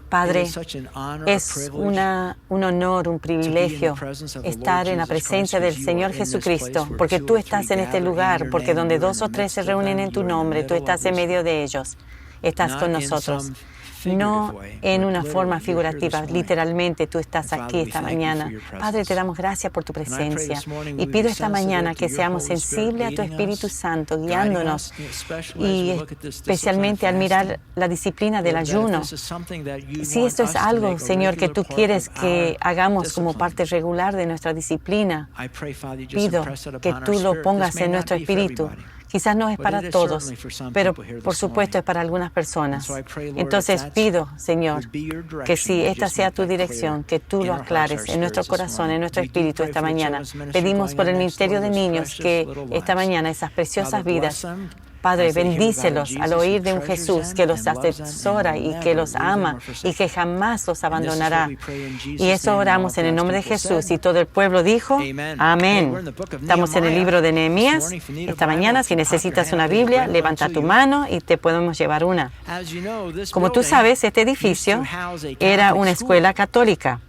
Padre, es un honor, un privilegio estar en la presencia del Señor Jesucristo, porque tú estás en este lugar, porque donde 2 o 3 se reúnen en tu nombre, tú estás en medio de ellos, estás con nosotros. No en una forma figurativa, literalmente tú estás aquí esta mañana. Padre, te damos gracias por tu presencia y pido esta mañana que seamos sensibles a tu Espíritu Santo guiándonos y especialmente al mirar la disciplina del ayuno. Si esto es algo, Señor, que tú quieres que hagamos como parte regular de nuestra disciplina, pido que tú lo pongas en nuestro espíritu. Quizás no es para todos, pero por supuesto es para algunas personas. Entonces pido, Señor, que si esta sea tu dirección, que tú lo aclares en nuestro corazón, en nuestro espíritu esta mañana. Pedimos por el ministerio de niños que esta mañana esas preciosas vidas, Padre, bendícelos al oír de un Jesús que los asesora y que los ama y que jamás los abandonará. Y eso oramos en el nombre de Jesús. Y todo el pueblo dijo, amén. Estamos en el libro de Nehemías. Esta mañana, si necesitas una Biblia, levanta tu mano y te podemos llevar una. Como tú sabes, este edificio era una escuela católica.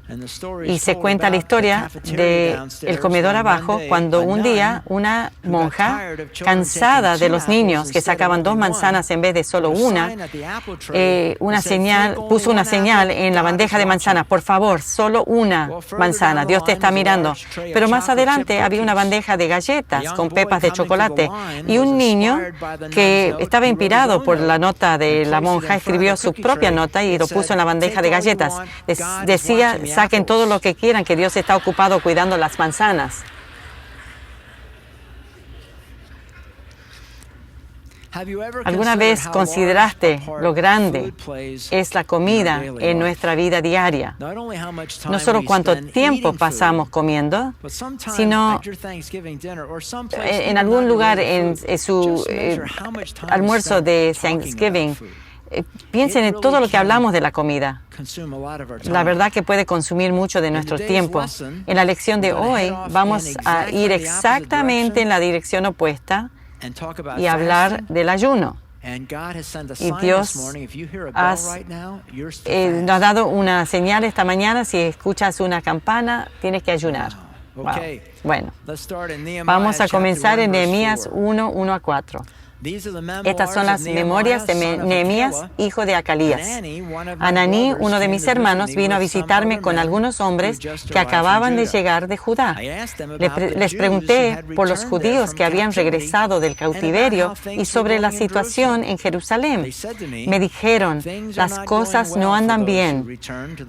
Y se cuenta la historia del comedor abajo cuando un día una monja, cansada de los niños que sacaban 2 manzanas en vez de solo una puso una señal en la bandeja de manzanas. Por favor, solo una manzana. Dios te está mirando. Pero más adelante había una bandeja de galletas con pepas de chocolate. Y un niño que estaba inspirado por la nota de la monja escribió su propia nota y lo puso en la bandeja de galletas. Decía, saquen todo lo que quieran, que Dios está ocupado cuidando las manzanas. ¿Alguna vez consideraste lo grande es la comida en nuestra vida diaria? No solo cuánto tiempo pasamos comiendo, sino en algún lugar en su almuerzo de Thanksgiving. Piensen en todo lo que hablamos de la comida. La verdad que puede consumir mucho de nuestro tiempo. En la lección de hoy vamos a ir exactamente en la dirección opuesta y hablar del ayuno. Y Dios nos ha dado una señal esta mañana. Si escuchas una campana, tienes que ayunar. Wow. Bueno, vamos a comenzar en Nehemías 1, 1-4. Estas son las memorias de Nehemías, hijo de Acalías. Ananí, uno de mis hermanos, vino a visitarme con algunos hombres que acababan de llegar de Judá. Les pregunté por los judíos que habían regresado del cautiverio y sobre la situación en Jerusalén. Me dijeron, las cosas no andan bien.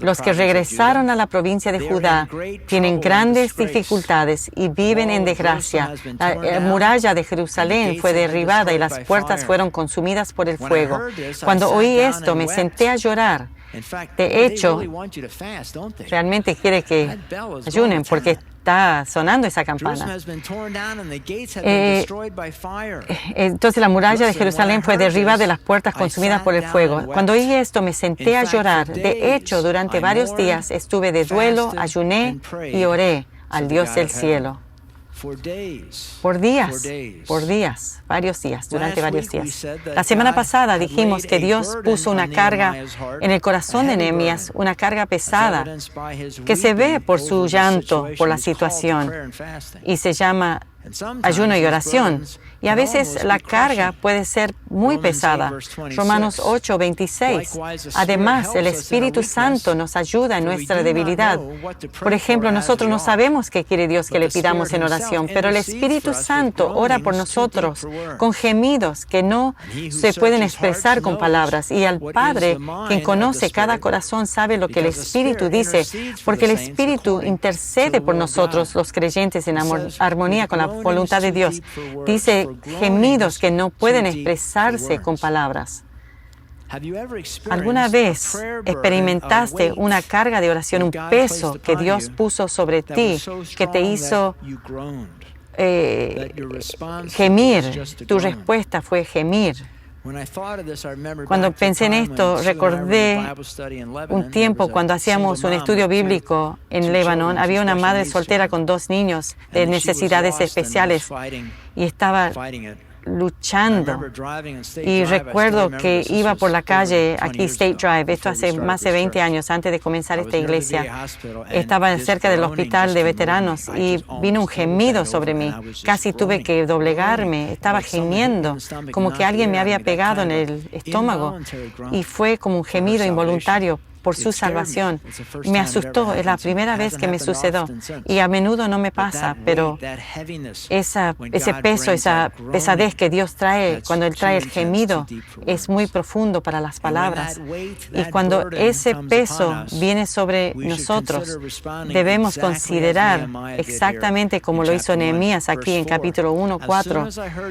Los que regresaron a la provincia de Judá tienen grandes dificultades y viven en desgracia. La muralla de Jerusalén fue derribada y las puertas fueron consumidas por el fuego. Cuando oí esto, me senté a llorar. De hecho, realmente quiere que ayunen porque está sonando esa campana. Entonces la muralla de Jerusalén fue derribada y las puertas consumidas por el fuego. Cuando oí esto, me senté a llorar. De hecho, durante varios días estuve de duelo, ayuné y oré al Dios del cielo. Durante varios días. La semana pasada dijimos que Dios puso una carga en el corazón de Nehemías, una carga pesada, que se ve por su llanto, por la situación, y se llama ayuno y oración. Y a veces la carga puede ser muy pesada. Romanos 8:26. Además, el Espíritu Santo nos ayuda en nuestra debilidad. Por ejemplo, nosotros no sabemos qué quiere Dios que le pidamos en oración, pero el Espíritu Santo ora por nosotros con gemidos que no se pueden expresar con palabras. Y al Padre, quien conoce cada corazón, sabe lo que el Espíritu dice, porque el Espíritu intercede por nosotros, los creyentes, en armonía con la voluntad de Dios. Dice gemidos que no pueden expresarse con palabras. ¿Alguna vez experimentaste una carga de oración, un peso que Dios puso sobre ti, que te hizo gemir? Tu respuesta fue gemir. Cuando pensé en esto, recordé un tiempo cuando hacíamos un estudio bíblico en Líbano. Había una madre soltera con 2 niños de necesidades especiales y estaba luchando. Y recuerdo que iba por la calle aquí, State Drive, esto hace más de 20 años antes de comenzar esta iglesia. Estaba cerca del hospital de veteranos y vino un gemido sobre mí. Casi tuve que doblegarme, estaba gimiendo, como que alguien me había pegado en el estómago. Y fue como un gemido involuntario por su salvación. Me asustó, es la primera vez que me sucedió y a menudo no me pasa, pero ese peso, esa pesadez que Dios trae cuando Él trae el gemido es muy profundo para las palabras. Y cuando ese peso viene sobre nosotros, debemos considerar exactamente como lo hizo Nehemías aquí en capítulo 1:4.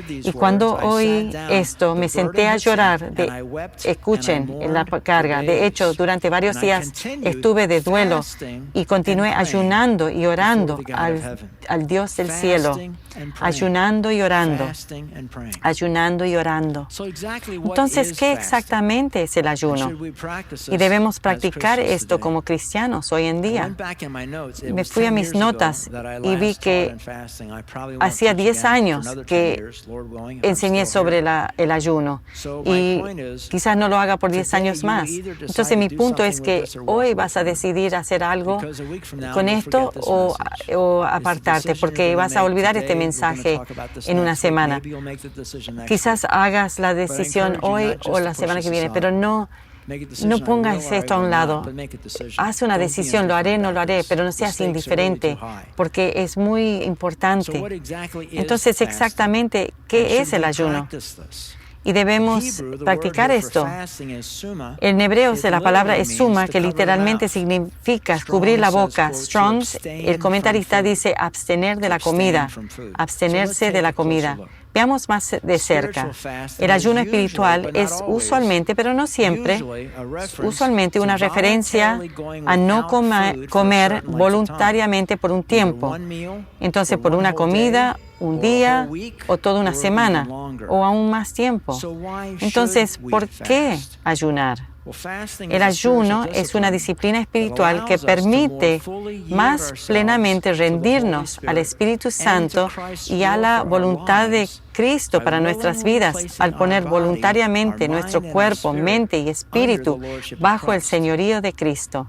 Y cuando oí esto, me senté a llorar. Escuchen en la carga. De hecho, durante varios días estuve de duelo y continué ayunando y orando al Dios del cielo, ayunando y orando, ayunando y orando. Entonces, ¿qué exactamente es el ayuno? Y debemos practicar esto como cristianos hoy en día. Me fui a mis notas y vi que hacía 10 años que enseñé sobre el ayuno y quizás no lo haga por 10 años más. Entonces, mi punto es que hoy vas a decidir hacer algo con esto o apartarte, porque vas a olvidar este mensaje en una semana. Quizás hagas la decisión hoy o la semana que viene, pero no pongas esto a un lado. Haz una decisión, lo haré, no lo haré, pero no seas indiferente, porque es muy importante. Entonces, exactamente, ¿qué es el ayuno? Y debemos practicar esto. En hebreo la palabra es suma, que literalmente significa cubrir la boca. Strong's, el comentarista dice abstener de la comida, abstenerse de la comida. Veamos más de cerca. El ayuno espiritual es usualmente, pero no siempre, usualmente una referencia a no comer voluntariamente por un tiempo. Entonces, por una comida, un día o toda una semana o aún más tiempo. Entonces, ¿por qué ayunar? El ayuno es una disciplina espiritual que permite más plenamente rendirnos al Espíritu Santo y a la voluntad de Cristo para nuestras vidas, al poner voluntariamente nuestro cuerpo, mente y espíritu bajo el señorío de Cristo.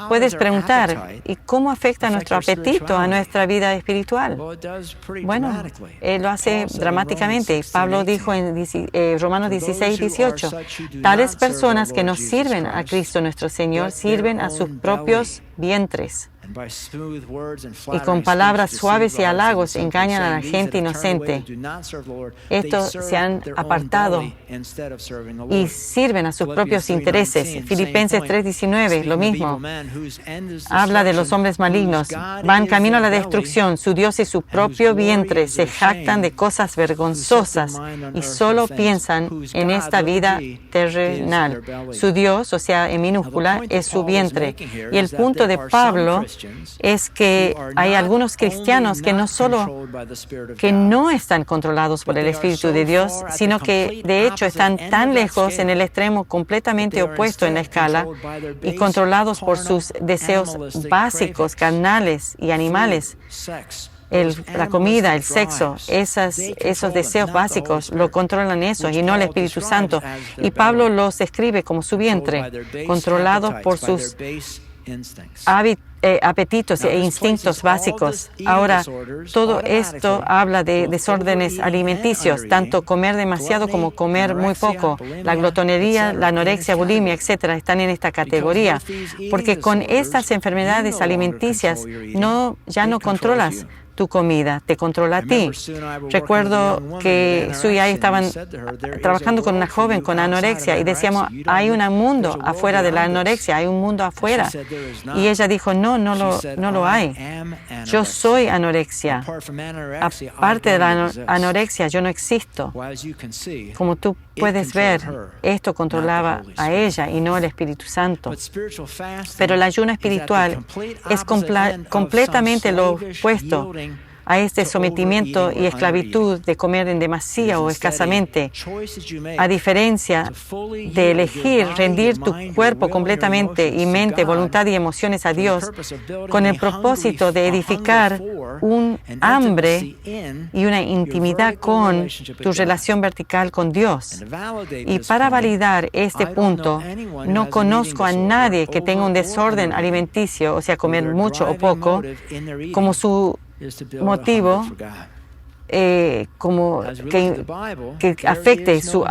Puedes preguntar, ¿y cómo afecta nuestro apetito a nuestra vida espiritual? Bueno, Él lo hace dramáticamente. Pablo dijo en Romanos 16:18, tales personas que no sirven a Cristo nuestro Señor sirven a sus propios vientres. Y con palabras suaves y halagos engañan a la gente inocente. Estos se han apartado y sirven a sus propios intereses. Filipenses 3:19, lo mismo. Habla de los hombres malignos. Van camino a la destrucción. Su Dios y su propio vientre se jactan de cosas vergonzosas y solo piensan en esta vida terrenal. Su Dios, o sea, en minúscula, es su vientre. Y el punto de Pablo es que hay algunos cristianos que no están controlados por el Espíritu de Dios, sino que de hecho están tan lejos en el extremo completamente opuesto en la escala y controlados por sus deseos básicos, carnales y animales. La comida, el sexo, esos deseos básicos lo controlan esos y no el Espíritu Santo. Y Pablo los describe como su vientre, controlados por sus apetitos e instintos básicos. Ahora, todo esto habla de desórdenes alimenticios, tanto comer demasiado como comer muy poco. La glotonería, la anorexia, bulimia, etcétera, están en esta categoría, porque con estas enfermedades alimenticias ya no controlas tu comida, te controla a ti. Recuerdo que Sue y I estaban trabajando con una joven con anorexia y decíamos, hay un mundo afuera de la anorexia, hay un mundo afuera. Y ella dijo, no lo hay. Yo soy anorexia. Aparte de la anorexia, yo no existo. Como tú puedes ver, esto controlaba a ella y no el Espíritu Santo. Pero el ayuno espiritual es completamente lo opuesto a este sometimiento y esclavitud de comer en demasía o escasamente, a diferencia de elegir rendir tu cuerpo completamente y mente, voluntad y emociones a Dios, con el propósito de edificar un hambre y una intimidad con tu relación vertical con Dios. Y para validar este punto, no conozco a nadie que tenga un desorden alimenticio, o sea, comer mucho o poco, como su motivo, como que afecte su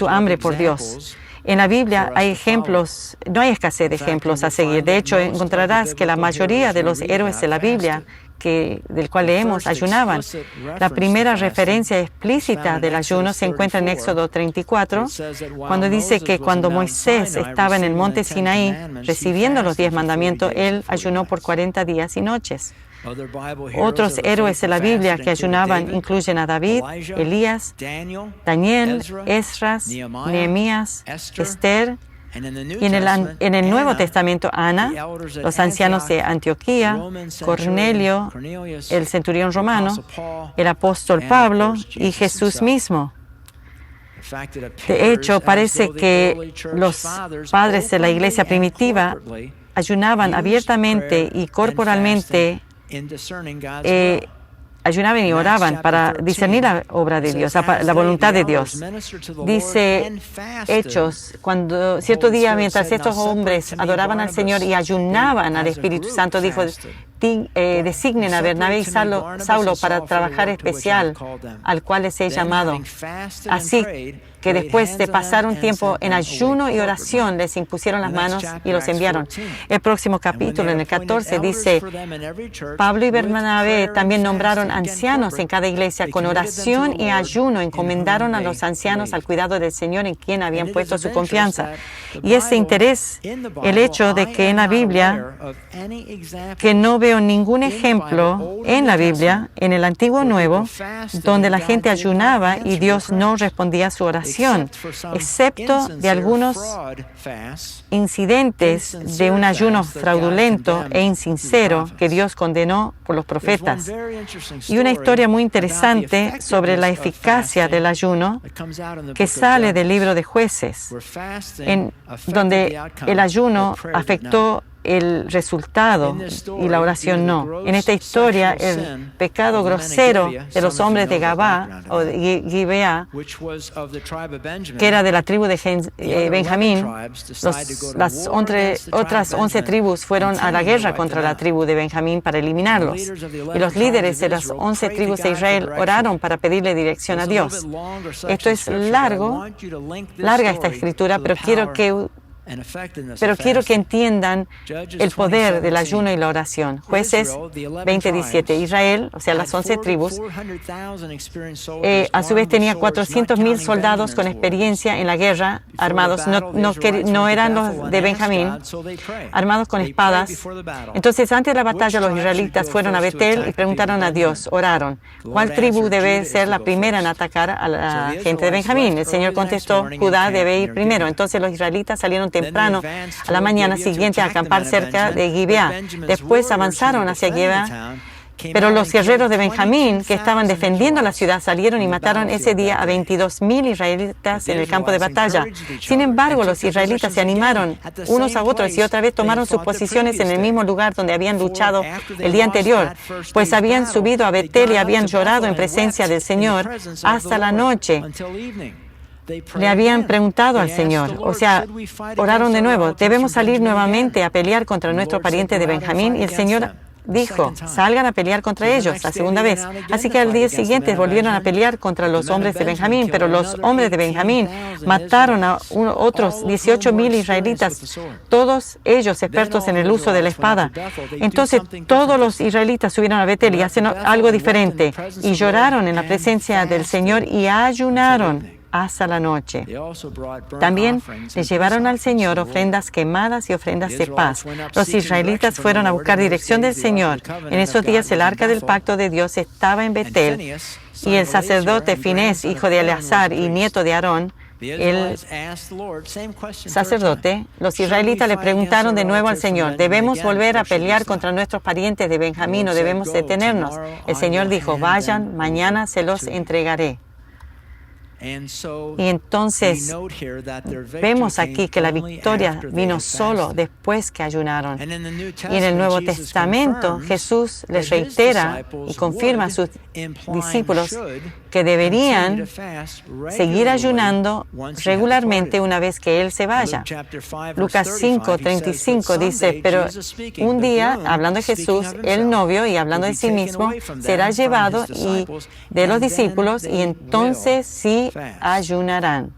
hambre por Dios. En la Biblia hay ejemplos, no hay escasez de ejemplos a seguir. De hecho, encontrarás que la mayoría de los héroes de la Biblia del cual leemos ayunaban. La primera referencia explícita del ayuno se encuentra en Éxodo 34, cuando dice que cuando Moisés estaba en el monte Sinaí recibiendo los 10 mandamientos, él ayunó por 40 días y noches. Otros héroes de la Biblia que ayunaban incluyen a David, Elías, Daniel, Esdras, Nehemías, Esther, y en el Nuevo Testamento, Ana, los ancianos de Antioquía, Cornelio, el centurión romano, el apóstol Pablo y Jesús mismo. De hecho, parece que los padres de la iglesia primitiva ayunaban abiertamente y corporalmente, ayunaban y oraban para discernir la obra de Dios, la voluntad de Dios. Dice Hechos, cuando cierto día, mientras estos hombres adoraban al Señor y ayunaban al Espíritu Santo, dijo, designen a Bernabé y Saulo para trabajar especial, al cual les he llamado. Así que después de pasar un tiempo en ayuno y oración, les impusieron las manos y los enviaron. El próximo capítulo, en el 14, dice, Pablo y Bernabé también nombraron ancianos en cada iglesia. Con oración y ayuno encomendaron a los ancianos al cuidado del Señor en quien habían puesto su confianza. Y ese interés, el hecho de que en la Biblia, que no veo ningún ejemplo en la Biblia, en el Antiguo o Nuevo, donde la gente ayunaba y Dios no respondía a su oración, excepto de algunos incidentes de un ayuno fraudulento e insincero que Dios condenó por los profetas. Y una historia muy interesante sobre la eficacia del ayuno que sale del libro de Jueces, donde el ayuno afectó el resultado y la oración no. En esta historia, el pecado grosero de los hombres de Gabá o de Gibea, que era de la tribu de Benjamín, las otras 11 tribus fueron a la guerra contra la tribu de Benjamín para eliminarlos. Y los líderes de las 11 tribus de Israel oraron para pedirle dirección a Dios. Esto es larga esta escritura, pero quiero que entiendan el poder del ayuno y la oración. Jueces 20:17. Israel, o sea, las 11 tribus, a su vez tenía 400,000 soldados con experiencia en la guerra, armados, no eran los de Benjamín, armados con espadas. Entonces, antes de la batalla, los israelitas fueron a Betel y preguntaron a Dios, oraron, ¿cuál tribu debe ser la primera en atacar a la gente de Benjamín? El Señor contestó, Judá debe ir primero. Entonces los israelitas salieron temprano a la mañana siguiente a acampar cerca de Gibea. Después avanzaron hacia Gibea, pero los guerreros de Benjamín que estaban defendiendo la ciudad salieron y mataron ese día a 22,000 israelitas en el campo de batalla. Sin embargo, los israelitas se animaron unos a otros y otra vez tomaron sus posiciones en el mismo lugar donde habían luchado el día anterior, pues habían subido a Betel y habían llorado en presencia del Señor hasta la noche. Le habían preguntado al Señor, o sea, oraron de nuevo, ¿debemos salir nuevamente a pelear contra nuestro pariente de Benjamín? Y el Señor dijo, salgan a pelear contra ellos la segunda vez. Así que al día siguiente volvieron a pelear contra los hombres de Benjamín, pero los hombres de Benjamín mataron a otros 18,000 israelitas, todos ellos expertos en el uso de la espada. Entonces todos los israelitas subieron a Betel y hacen algo diferente, y lloraron en la presencia del Señor y ayunaron hasta la noche. También le llevaron al Señor ofrendas quemadas y ofrendas de paz. Los israelitas fueron a buscar dirección del Señor. En esos días el arca del pacto de Dios estaba en Betel y el sacerdote Finés, hijo de Eleazar y nieto de Aarón, el sacerdote, los israelitas le preguntaron de nuevo al Señor, ¿debemos volver a pelear contra nuestros parientes de Benjamín o debemos detenernos? El Señor dijo, vayan, mañana se los entregaré. Y entonces vemos aquí que la victoria vino solo después que ayunaron. Y en el Nuevo Testamento Jesús les reitera y confirma a sus discípulos que deberían seguir ayunando regularmente una vez que Él se vaya. Lucas 5:35 dice, pero un día, hablando de Jesús, el novio, y hablando de sí mismo, será llevado de los discípulos y entonces sí ayunarán.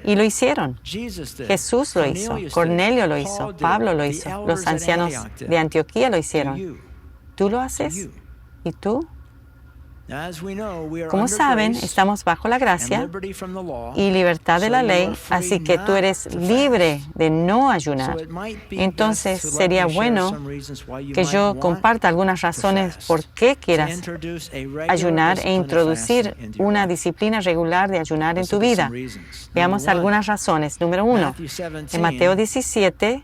Y lo hicieron. Jesús lo hizo, Cornelio lo hizo, Pablo lo hizo, los ancianos de Antioquía lo hicieron. ¿Tú lo haces? ¿Y tú? Como saben, estamos bajo la gracia y libertad de la ley, así que tú eres libre de no ayunar. Entonces, sería bueno que yo comparta algunas razones por qué quieras ayunar e introducir una disciplina regular de ayunar en tu vida. Veamos algunas razones. Número 1, en Mateo 17,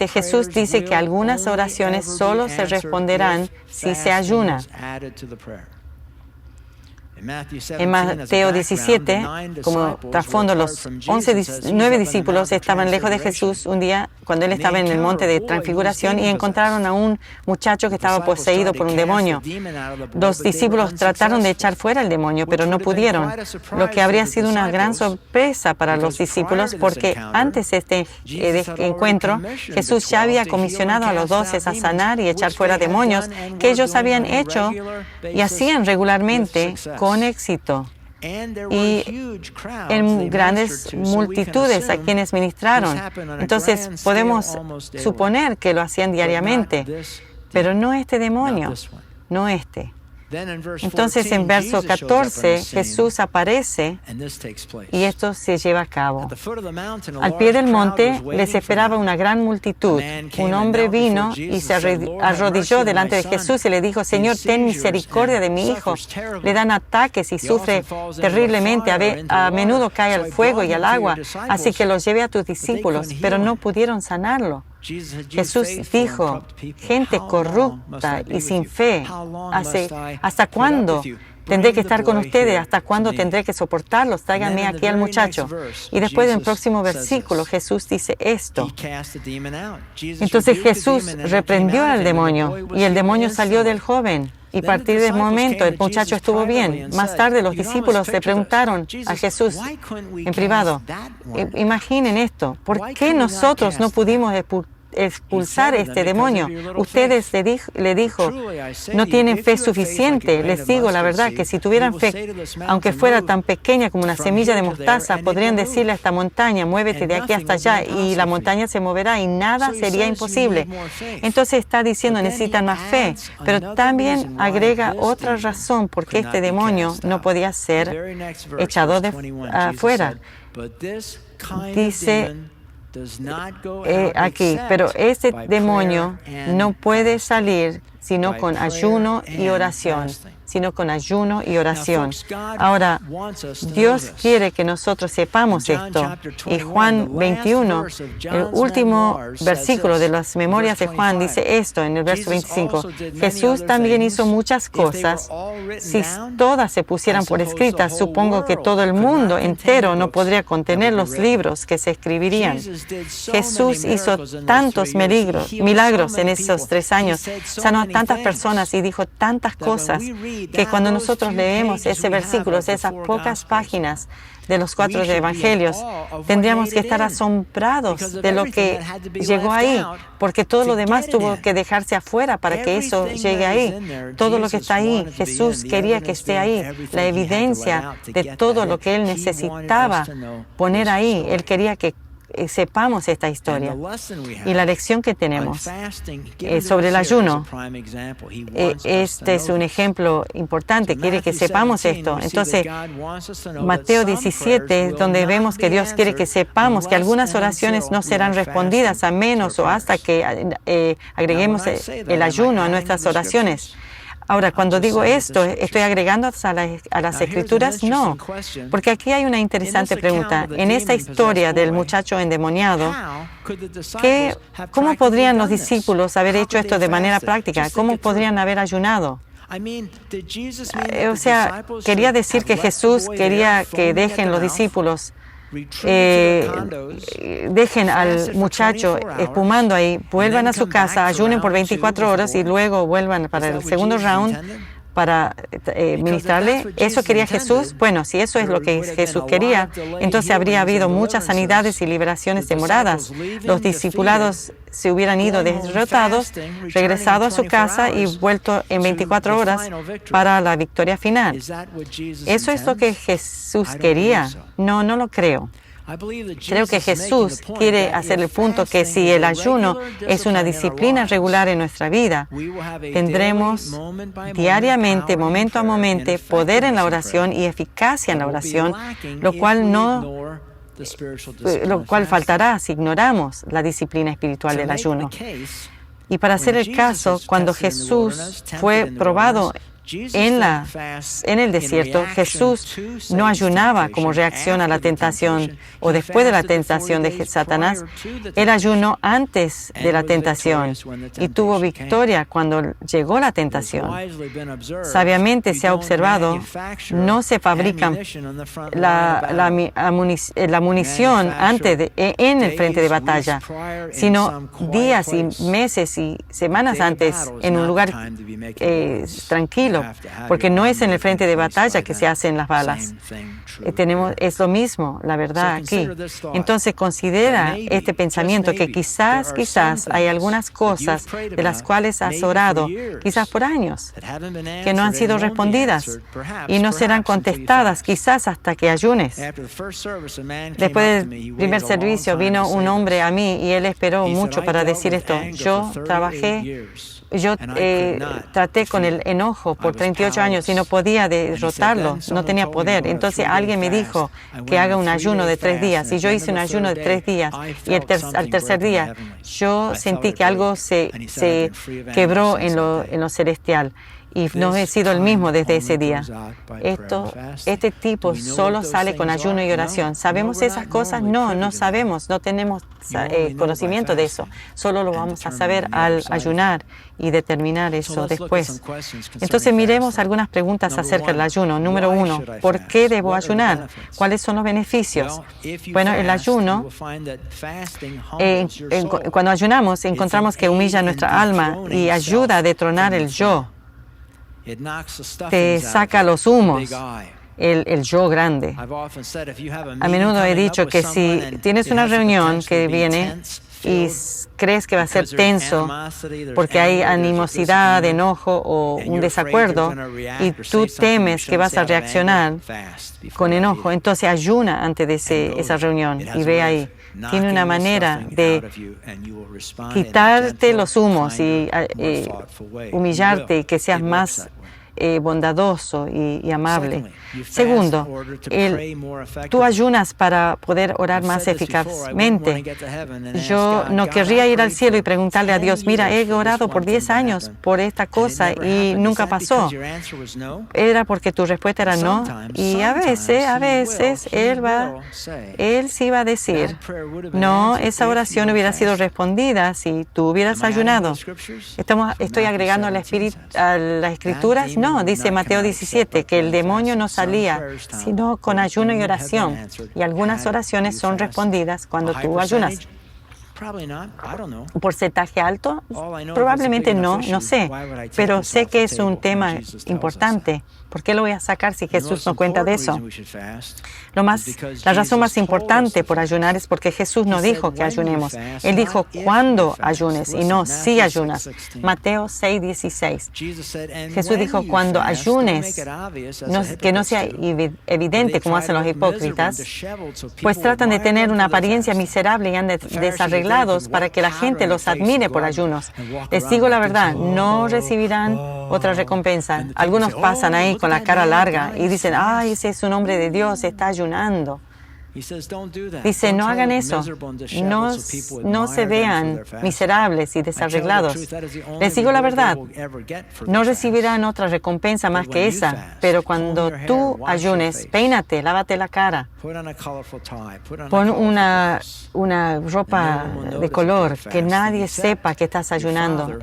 Jesús dice que algunas oraciones solo se responderán si se ayuna. En Mateo 17, como trasfondo, los 9 discípulos estaban lejos de Jesús un día cuando Él estaba en el monte de Transfiguración y encontraron a un muchacho que estaba poseído por un demonio. Los discípulos trataron de echar fuera el demonio, pero no pudieron, lo que habría sido una gran sorpresa para los discípulos porque antes de este encuentro, Jesús ya había comisionado a los 12 a sanar y echar fuera demonios que ellos habían hecho y hacían regularmente con éxito, y en grandes multitudes a quienes ministraron. Entonces podemos suponer que lo hacían diariamente, pero no este demonio, no este. Entonces en verso 14 Jesús aparece y esto se lleva a cabo. Al pie del monte les esperaba una gran multitud. Un hombre vino y se arrodilló delante de Jesús y le dijo, Señor, ten misericordia de mi hijo. Le dan ataques y sufre terriblemente. A menudo cae al fuego y al agua. Así que los llevé a tus discípulos, pero no pudieron sanarlo. Jesús dijo, gente corrupta y sin fe, ¿hasta cuándo tendré que estar con ustedes? ¿Hasta cuándo tendré que soportarlos? Tráiganme aquí al muchacho. Y después del próximo versículo, Jesús dice esto. Entonces Jesús reprendió al demonio y el demonio salió del joven. Y a partir del momento el muchacho estuvo bien. Más tarde los discípulos le preguntaron a Jesús en privado, imaginen esto, ¿por qué nosotros no pudimos expulsar este demonio? Ustedes, le dijo, no tienen fe suficiente. Les digo la verdad que si tuvieran fe, aunque fuera tan pequeña como una semilla de mostaza, podrían decirle a esta montaña, muévete de aquí hasta allá, y la montaña se moverá y nada sería imposible. Entonces está diciendo, necesitan más fe, pero también agrega otra razón por qué este demonio no podía ser echado afuera. Dice aquí, pero este demonio no puede salir sino con ayuno y oración. Ahora, Dios quiere que nosotros sepamos esto. Y Juan 21, el último versículo de las memorias de Juan, dice esto en el verso 25. Jesús también hizo muchas cosas. Si todas se pusieran por escritas, supongo que todo el mundo entero no podría contener los libros que se escribirían. Jesús hizo tantos milagros en esos 3 años. Sanó a tantas personas y dijo tantas cosas que cuando nosotros leemos ese versículo, esas pocas páginas de los 4 evangelios, tendríamos que estar asombrados de lo que llegó ahí, porque todo lo demás tuvo que dejarse afuera para que eso llegue ahí. Todo lo que está ahí, Jesús quería que esté ahí, la evidencia de todo lo que Él necesitaba poner ahí. Él quería que sepamos esta historia. Y la lección que tenemos sobre el ayuno, este es un ejemplo importante, quiere que sepamos esto. Entonces, Mateo 17, donde vemos que Dios quiere que sepamos que algunas oraciones no serán respondidas a menos o hasta que agreguemos el ayuno a nuestras oraciones. Ahora, cuando digo esto, ¿estoy agregando a las Escrituras? No, porque aquí hay una interesante pregunta. En esta historia del muchacho endemoniado, ¿cómo podrían los discípulos haber hecho esto de manera práctica? ¿Cómo podrían haber ayunado? O sea, quería decir que Jesús quería que dejen los discípulos, dejen al muchacho espumando ahí, vuelvan a su casa, ayunen por 24 horas y luego vuelvan para el segundo round para ministrarle. ¿Eso quería Jesús? Bueno, si eso es lo que Jesús quería, entonces habría habido muchas sanidades y liberaciones demoradas. Los discipulados se hubieran ido derrotados, regresado a su casa y vuelto en 24 horas para la victoria final. ¿Eso es lo que Jesús quería? No, no lo creo. Creo que Jesús quiere hacer el punto que si el ayuno es una disciplina regular en nuestra vida, tendremos diariamente, momento a momento, poder en la oración y eficacia en la oración, lo cual faltará si ignoramos la disciplina espiritual del ayuno. Y para hacer el caso, cuando Jesús fue probado en el desierto, Jesús no ayunaba como reacción a la tentación o después de la tentación de Satanás. Él ayunó antes de la tentación y tuvo victoria cuando llegó la tentación. Sabiamente se ha observado, no se fabrican la munición en el frente de batalla, sino días y meses y semanas antes en un lugar tranquilo, porque no es en el frente de batalla que se hacen las balas. Es lo mismo, la verdad, aquí. Entonces, considera este pensamiento que quizás hay algunas cosas de las cuales has orado, quizás por años, que no han sido respondidas y no serán contestadas, quizás hasta que ayunes. Después del primer servicio vino un hombre a mí y él esperó mucho para decir esto. Yo traté con el enojo por 38 años y no podía derrotarlo, no tenía poder. Entonces alguien me dijo que haga un ayuno de 3 días y yo hice un ayuno de 3 días y al tercer día yo sentí que algo se quebró en lo celestial. Y no he sido el mismo desde ese día. Este tipo solo sale con ayuno y oración. ¿Sabemos esas cosas? No, no sabemos, no tenemos conocimiento de eso. Solo lo vamos a saber al ayunar y determinar eso después. Entonces miremos algunas preguntas acerca del ayuno. Número 1, ¿por qué debo ayunar? ¿Cuáles son los beneficios? Bueno, el ayuno, cuando ayunamos, encontramos que humilla nuestra alma y ayuda a detronar el yo. Te saca los humos, el yo grande. A menudo he dicho que si tienes una reunión que viene y crees que va a ser tenso porque hay animosidad, enojo o un desacuerdo y tú temes que vas a reaccionar con enojo, entonces ayuna antes de esa reunión y ve ahí. Tiene una manera de quitarte los humos y humillarte y que seas más bondadoso y amable. Segundo, tú ayunas para poder orar más eficazmente. Yo no querría ir al cielo y preguntarle a Dios, mira, he orado por 10 años por esta cosa y nunca pasó. Era porque tu respuesta era no. Y a veces Él sí va a decir, no, esa oración hubiera sido respondida si tú hubieras ayunado. ¿Estoy agregando a las Escrituras? No, dice Mateo 17, que el demonio no salía, sino con ayuno y oración. Y algunas oraciones son respondidas cuando tú ayunas. ¿Un porcentaje alto? Probablemente no sé. Pero sé que es un tema importante. ¿Por qué lo voy a sacar si Jesús no cuenta de eso? La razón más importante por ayunar es porque Jesús no dijo que ayunemos. Él dijo cuándo ayunes y no si ayunas. Mateo 6:16. Jesús dijo cuando ayunes, que no sea evidente como hacen los hipócritas, pues tratan de tener una apariencia miserable y andan desarreglados para que la gente los admire por ayunos. Les digo la verdad, no recibirán otra recompensa. Algunos pasan ahí con la cara larga y dicen, ay, ese es un hombre de Dios, está ayunando. Dice, no hagan eso, no se vean miserables y desarreglados. Les digo la verdad, no recibirán otra recompensa más que esa, pero cuando tú ayunes, peínate, lávate la cara, pon una ropa de color, que nadie sepa que estás ayunando,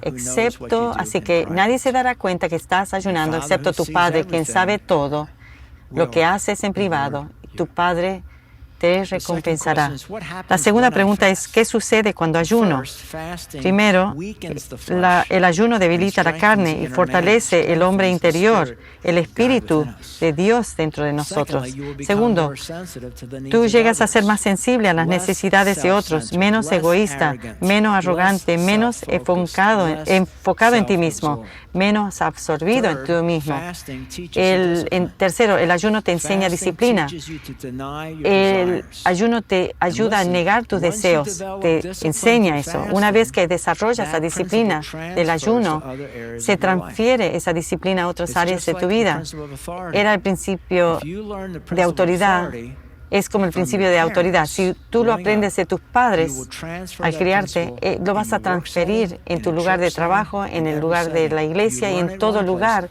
así que nadie se dará cuenta que estás ayunando, excepto tu Padre, quien sabe todo lo que haces en privado. Tu Padre te recompensará. La segunda pregunta es, ¿qué sucede cuando ayuno? Primero, el ayuno debilita la carne y fortalece el hombre interior, el Espíritu de Dios dentro de nosotros. Segundo, tú llegas a ser más sensible a las necesidades de otros, menos egoísta, menos arrogante, menos enfocado en ti mismo, menos absorbido en ti mismo. Tercero, el ayuno te enseña disciplina. El ayuno te ayuda a negar tus deseos, te enseña eso. Una vez que desarrollas la disciplina del ayuno, se transfiere esa disciplina a otras áreas de tu vida. Era el principio de autoridad. Es como el principio de autoridad. Si tú lo aprendes de tus padres al criarte, lo vas a transferir en tu lugar de trabajo, en el lugar de la iglesia y en todo lugar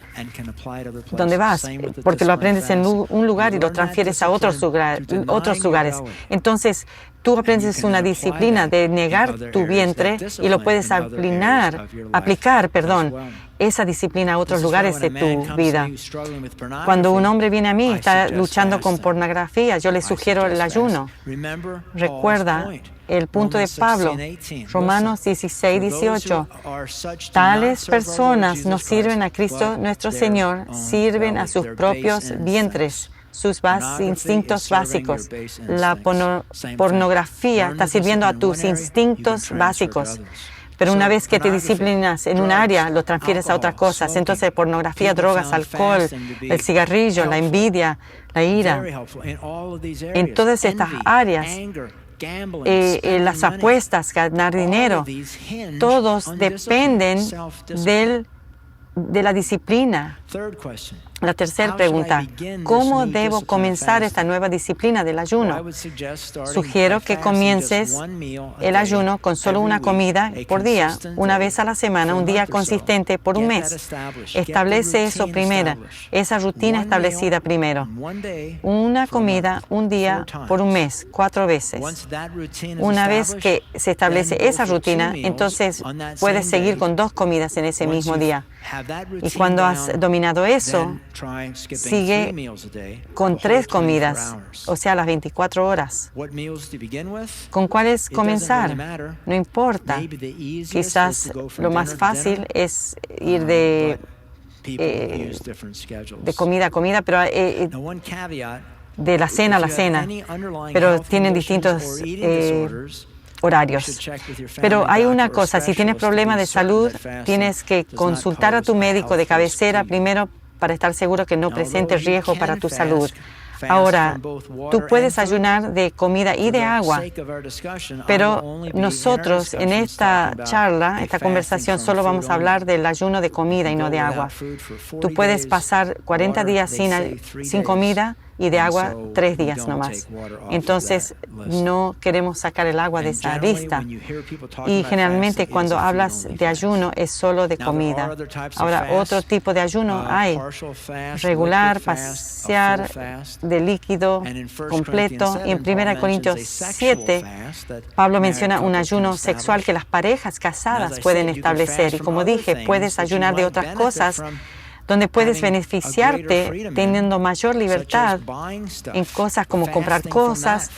donde vas, porque lo aprendes en un lugar y lo transfieres a otros lugares. Entonces, tú aprendes una disciplina de negar tu vientre y lo puedes aplicar, esa disciplina a otros lugares de tu vida. Cuando un hombre viene a mí y está luchando con pornografía, yo le sugiero el ayuno. Recuerda el punto de Pablo, Romanos 16, 18. Tales personas no sirven a Cristo nuestro Señor, sirven a sus propios vientres, sus instintos básicos. La pornografía está sirviendo a tus instintos básicos. Pero una vez que te disciplinas en un área, lo transfieres a otras cosas. Entonces, pornografía, drogas, alcohol, el cigarrillo, la envidia, la ira. En todas estas áreas, las apuestas, ganar dinero, todos dependen de la disciplina. La tercera pregunta, ¿cómo debo comenzar esta nueva disciplina del ayuno? Sugiero que comiences el ayuno con solo una comida por día, una vez a la semana, un día consistente por un mes. Establece eso primero, esa rutina establecida primero. Una comida, un día por un mes, 4 veces. Una vez que se establece esa rutina, entonces puedes seguir con 2 comidas en ese mismo día. Y cuando has dominado eso, sigue con 3 comidas, o sea, las 24 horas. ¿Con cuáles comenzar? No importa. Quizás lo más fácil es ir de comida a comida, pero de la cena a la cena, pero tienen distintos horarios. Pero hay una cosa, si tienes problemas de salud, tienes que consultar a tu médico de cabecera primero para estar seguro que no presente riesgo para tu salud. Ahora, tú puedes ayunar de comida y de agua, pero nosotros en esta charla, esta conversación, solo vamos a hablar del ayuno de comida y no de agua. Tú puedes pasar 40 días sin comida y de agua 3 días nomás. Entonces, no queremos sacar el agua de esa lista. Y generalmente cuando hablas de ayuno es solo de comida. Ahora, otro tipo de ayuno hay. Regular, parcial, de líquido, completo. Y en 1 Corintios 7, Pablo menciona un ayuno sexual que las parejas casadas pueden establecer. Y como dije, puedes ayunar de otras cosas donde puedes beneficiarte teniendo mayor libertad en cosas como comprar cosas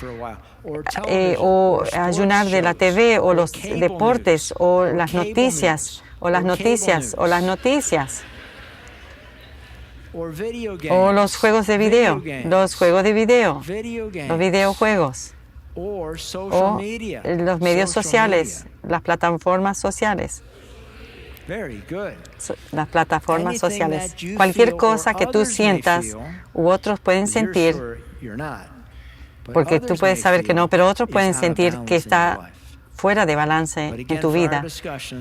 o ayunar de la TV o los deportes o las noticias o los juegos de video, los videojuegos o los medios sociales, las plataformas sociales. Las plataformas sociales. Cualquier cosa que tú sientas u otros pueden sentir, porque tú puedes saber que no, pero otros pueden sentir que está fuera de balance en tu vida.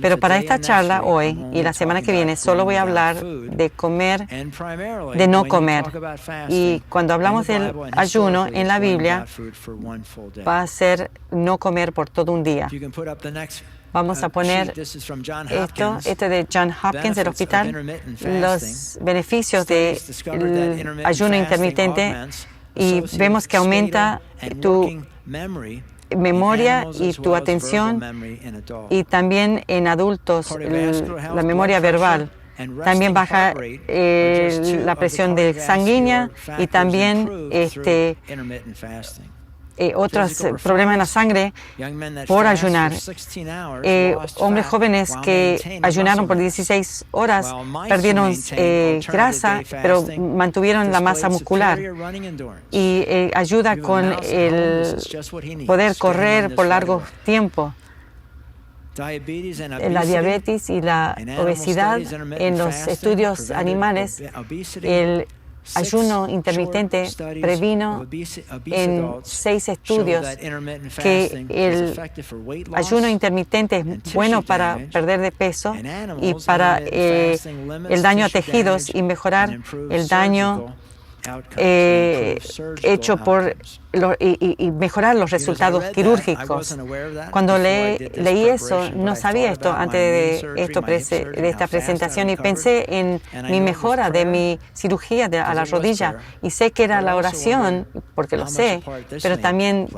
Pero para esta charla hoy y la semana que viene solo voy a hablar de comer, de no comer. Y cuando hablamos del ayuno en la Biblia, va a ser no comer por todo un día. Vamos a poner esto de John Hopkins, del hospital, los beneficios del ayuno intermitente, y vemos que aumenta tu memoria y tu atención, y también en adultos la memoria verbal. También baja la presión sanguínea y también otros problemas en la sangre por ayunar. Hombres jóvenes que ayunaron por 16 horas perdieron grasa, pero mantuvieron la masa muscular, y ayuda con el poder correr por largo tiempo. La diabetes y la obesidad, en los estudios animales, el ayuno intermitente previno en 6 estudios que el ayuno intermitente es bueno para perder de peso y para el daño a tejidos y mejorar el daño hecho por y mejorar los resultados quirúrgicos. Cuando leí eso, no sabía esto antes de esta presentación, y pensé en mi mejora de mi cirugía a la rodilla, y sé que era la oración, porque lo sé, pero también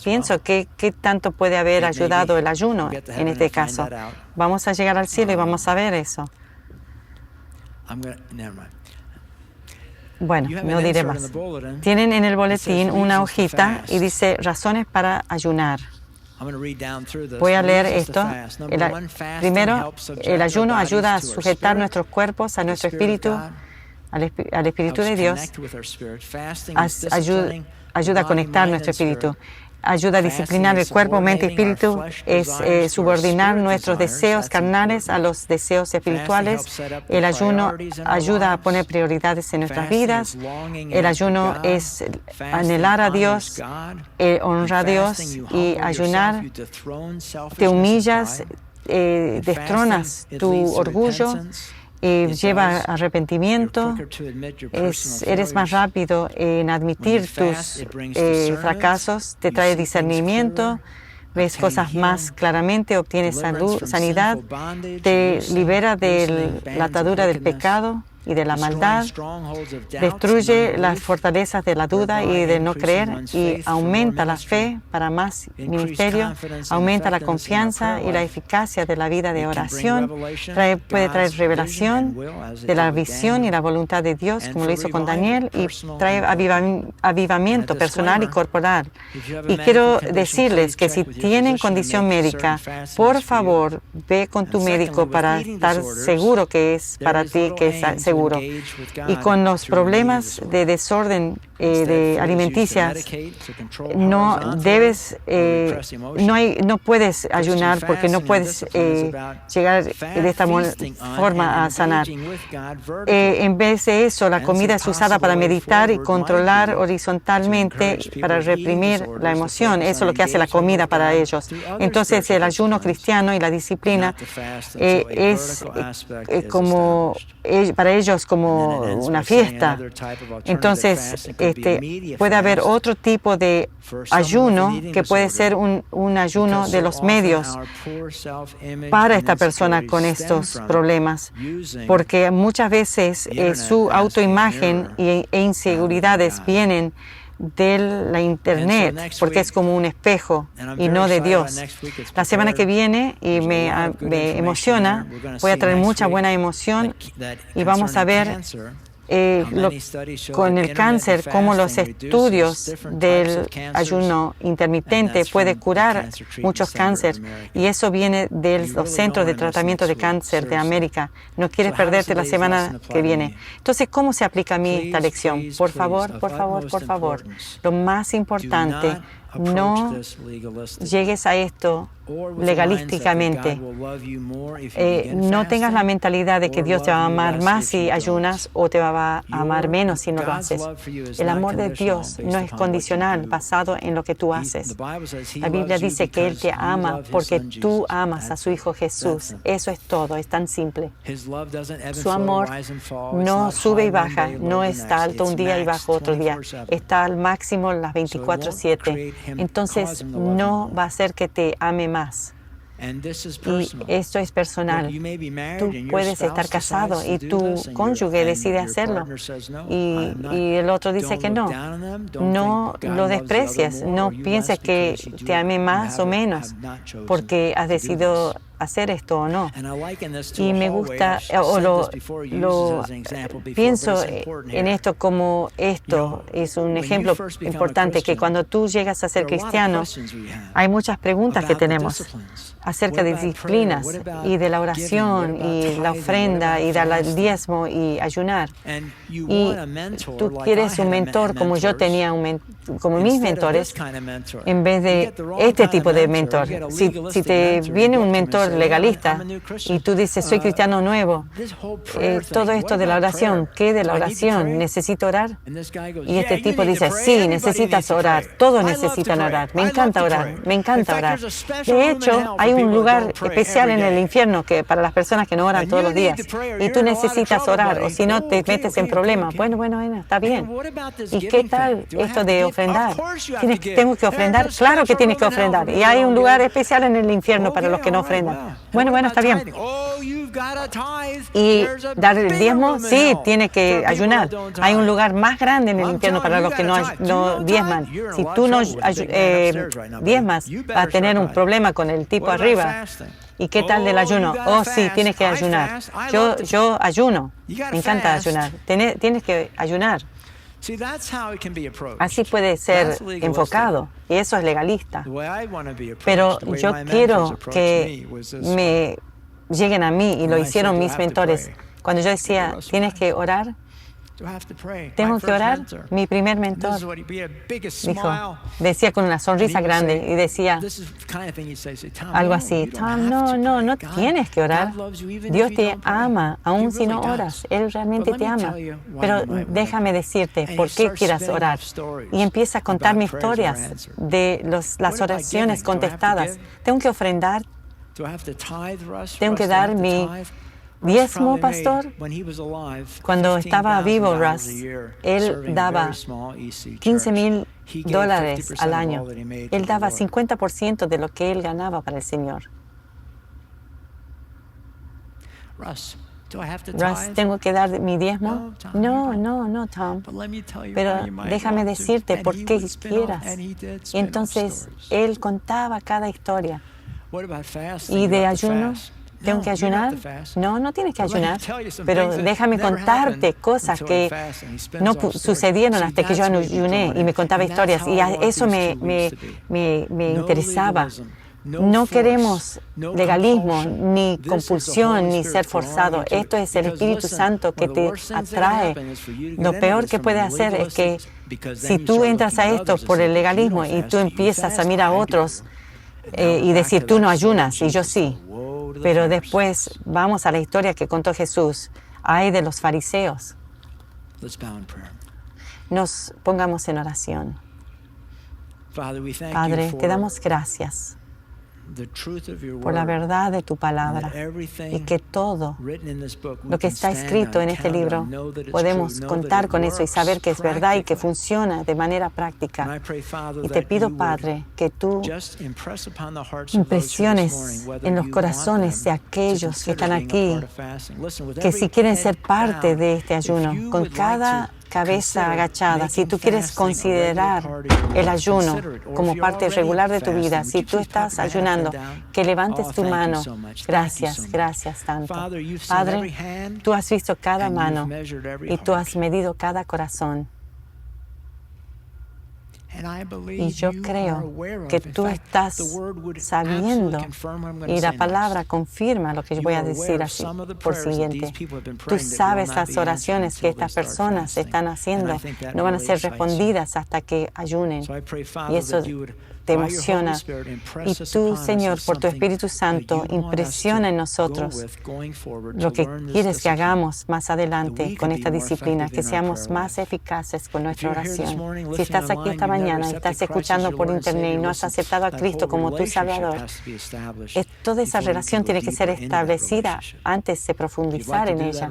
pienso que qué tanto puede haber ayudado el ayuno en este caso. Vamos a llegar al cielo y vamos a ver eso. Bueno, no diré más. Tienen en el boletín una hojita y dice razones para ayunar. Voy a leer esto. Primero, el ayuno ayuda a sujetar nuestros cuerpos a nuestro espíritu, al Espíritu de Dios. Ayuda a conectar nuestro espíritu. Ayuda a disciplinar el cuerpo, mente y espíritu. Es subordinar nuestros deseos carnales a los deseos espirituales. El ayuno ayuda a poner prioridades en nuestras vidas. El ayuno es anhelar a Dios, honrar a Dios, y ayunar te humillas, destronas tu orgullo, lleva arrepentimiento, eres más rápido en admitir tus fracasos, te trae discernimiento, ves cosas más claramente, obtienes sanidad, te libera de la atadura del pecado y de la maldad, destruye las fortalezas de la duda y de no creer, y aumenta la fe para más ministerio, aumenta la confianza y la eficacia de la vida de oración, puede traer revelación de la visión y la voluntad de Dios, como lo hizo con Daniel, y trae avivamiento personal y corporal. Y quiero decirles que si tienen condición médica, por favor, ve con tu médico para estar seguro que es para ti, que es seguro. Y con los problemas de desorden de alimenticias, no puedes ayunar, porque no puedes llegar de esta forma a sanar. En vez de eso, la comida es usada para meditar y controlar horizontalmente, para reprimir la emoción. Eso es lo que hace la comida para ellos. Entonces, el ayuno cristiano y la disciplina es como para ellos como una fiesta. Entonces, puede haber otro tipo de ayuno que puede ser un ayuno de los medios para esta persona con estos problemas, porque muchas veces su autoimagen e inseguridades vienen de la internet, porque es como un espejo y no de Dios. La semana que viene, y me emociona, voy a traer mucha buena emoción, y vamos a ver con el cáncer, cómo los estudios del ayuno intermitente puede curar muchos cánceres, y eso viene de los centros de tratamiento de cáncer de América. No quieres perderte la semana que viene. Entonces, ¿cómo se aplica a mí esta lección? Por favor, por favor, por favor. Lo más importante, no llegues a esto legalísticamente. No tengas la mentalidad de que Dios te va a amar más si ayunas o te va a amar menos si no lo haces. El amor de Dios no es condicional, basado en lo que tú haces. La Biblia dice que Él te ama porque tú amas a su Hijo Jesús. Eso es todo, es tan simple. Su amor no sube y baja, no está alto un día y bajo otro día. Está al máximo las 24/7. Entonces no va a hacer que te ame más. Y esto es personal. Tú puedes estar casado y tu cónyuge decide hacerlo. Y el otro dice que no. No lo desprecies. No pienses que te ame más o menos porque has decidido hacer esto o no. Y me gusta, pienso en esto como esto es un ejemplo importante, que cuando tú llegas a ser cristiano, hay muchas preguntas que tenemos acerca de disciplinas y de la oración y la ofrenda y dar el diezmo y ayunar. Y tú quieres un mentor como yo tenía como mis mentores, en vez de este tipo de mentor. Si te viene un mentor legalista y tú dices, soy cristiano nuevo, todo esto de la oración, ¿qué de la oración? ¿Necesito orar? Y este tipo dice, sí, necesitas orar, todos necesitan orar, me encanta orar, me encanta orar. De hecho, hay un lugar especial en el infierno que para las personas que no oran todos los días, y tú necesitas orar, o si no te metes en problemas. Bueno, está bien. ¿Y qué tal esto de ofrendar? ¿Tengo que ofrendar? Claro que tienes que ofrendar. Y hay un lugar especial en el infierno para los que no ofrendan. Bueno, está bien. ¿Y dar el diezmo? Sí, tiene que ayunar. Hay un lugar más grande en el infierno para los que no diezman. Si tú no diezmas, vas a tener un problema con el tipo arriba. ¿Y qué tal del ayuno? Oh, sí, tienes que ayunar. Yo ayuno. Me encanta ayunar. Tienes que ayunar. Así puede ser enfocado, y eso es legalista. Pero yo quiero que me lleguen a mí, y lo hicieron mis mentores. Cuando yo decía, tienes que orar, tengo que orar, mi primer mentor decía con una sonrisa grande y decía algo así, Tom, no tienes que orar. Dios te ama, aun si no oras. Él realmente te ama. Pero déjame decirte por qué quieras orar. Y empieza a contarme historias de las oraciones contestadas. Tengo que ofrendar. Tengo que dar mi diezmo, pastor. Cuando estaba vivo Russ, él daba $15,000 al año. Él daba 50% de lo que él ganaba para el Señor. Russ, ¿tengo que dar mi diezmo? No, Tom. Pero déjame decirte por qué quieras. Y entonces él contaba cada historia. ¿Y de ayuno? ¿Tengo que ayunar? No tienes que ayunar, pero déjame contarte cosas que no sucedieron hasta que yo ayuné, y me contaba historias, y eso me interesaba. No queremos legalismo, ni compulsión, ni ser forzado. Esto es el Espíritu Santo que te atrae. Lo peor que puede hacer es que si tú entras a esto por el legalismo y tú empiezas a mirar a otros y decir, tú no ayunas y yo sí. Pero después vamos a la historia que contó Jesús. Ay de los fariseos. Nos pongamos en oración. Padre, te damos gracias por la verdad de tu palabra, y que todo lo que está escrito en este libro podemos contar con eso y saber que es verdad y que funciona de manera práctica. Y te pido, Padre, que tú impresiones en los corazones de aquellos que están aquí, que si quieren ser parte de este ayuno, con cada cabeza agachada, si tú quieres considerar el ayuno como parte regular de tu vida, si tú estás ayunando, que levantes tu mano. Gracias tanto. Padre, tú has visto cada mano y tú has medido cada corazón. Y yo creo que tú estás sabiendo, y la palabra confirma lo que yo voy a decir así por siguiente. Tú sabes las oraciones que estas personas están haciendo no van a ser respondidas hasta que ayunen. Y eso te emociona. Y tú, Señor, por tu Espíritu Santo, impresiona en nosotros lo que quieres que hagamos más adelante con esta disciplina, que seamos más eficaces con nuestra oración. Si estás aquí esta mañana y estás escuchando por internet y no has aceptado a Cristo como tu Salvador, toda esa relación tiene que ser establecida antes de profundizar en ella.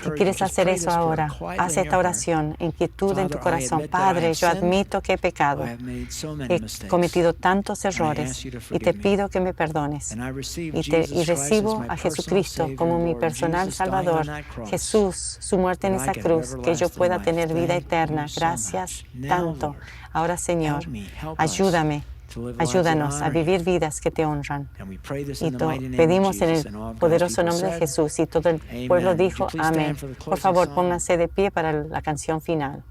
Si quieres hacer eso ahora, haz esta oración en quietud en tu corazón. Padre, yo admito que he pecado. He cometido tantos errores y te pido que me perdones. Y recibo a Jesucristo como mi personal Salvador. Jesús, su muerte en esa cruz, que yo pueda tener vida eterna. Gracias tanto. Ahora, Señor, ayúdanos a vivir vidas que te honran. Y pedimos en el poderoso nombre de Jesús. Y todo el pueblo dijo amén. Por favor, pónganse de pie para la canción final.